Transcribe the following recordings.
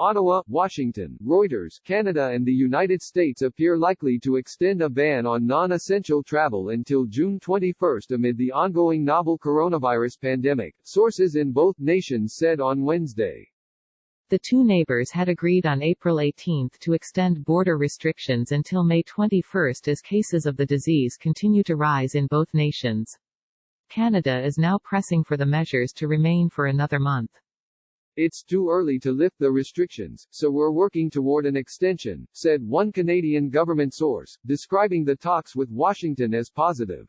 Ottawa, Washington, Reuters, Canada and the United States appear likely to extend a ban on non-essential travel until June 21 amid the ongoing novel coronavirus pandemic, sources in both nations said on Wednesday. The two neighbors had agreed on April 18 to extend border restrictions until May 21 as cases of the disease continue to rise in both nations. Canada is now pressing for the measures to remain for another month. It's too early to lift the restrictions, so we're working toward an extension, said one Canadian government source, describing the talks with Washington as positive.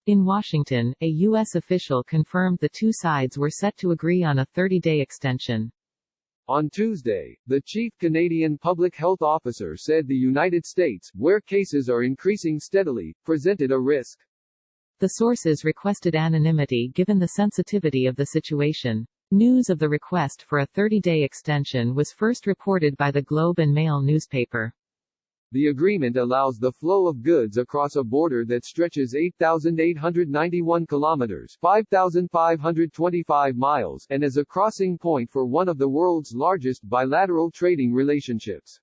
In Washington, a U.S. official confirmed the two sides were set to agree on a 30-day extension. On Tuesday, the chief Canadian public health officer said the United States, where cases are increasing steadily, presented a risk. The sources requested anonymity given the sensitivity of the situation. News of the request for a 30-day extension was first reported by the Globe and Mail newspaper. The agreement allows the flow of goods across a border that stretches 8,891 kilometers, 5,525 miles, and is a crossing point for one of the world's largest bilateral trading relationships.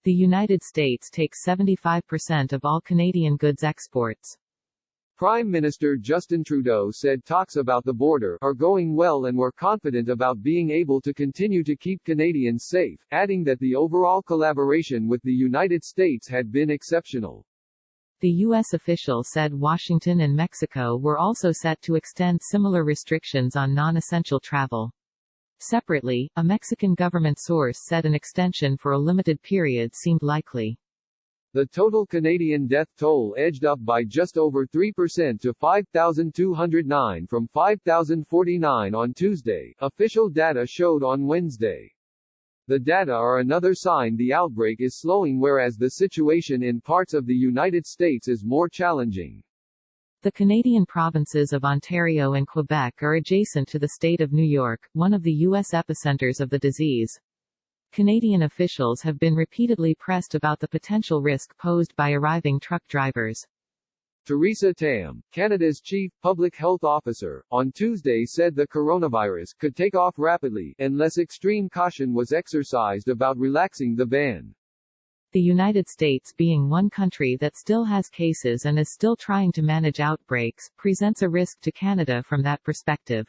The United States takes 75% of all Canadian goods exports. Prime Minister Justin Trudeau said talks about the border are going well and we're confident about being able to continue to keep Canadians safe, adding that the overall collaboration with the United States had been exceptional. The U.S. official said Washington and Mexico were also set to extend similar restrictions on non-essential travel. Separately, a Mexican government source said an extension for a limited period seemed likely. The total Canadian death toll edged up by just over 3% to 5,209 from 5,049 on Tuesday, official data showed on Wednesday. The data are another sign the outbreak is slowing, whereas the situation in parts of the United States is more challenging. The Canadian provinces of Ontario and Quebec are adjacent to the state of New York, one of the U.S. epicenters of the disease. Canadian officials have been repeatedly pressed about the potential risk posed by arriving truck drivers. Theresa Tam, Canada's chief public health officer, on Tuesday said the coronavirus could take off rapidly unless extreme caution was exercised about relaxing the ban. The United States, being one country that still has cases and is still trying to manage outbreaks, presents a risk to Canada from that perspective.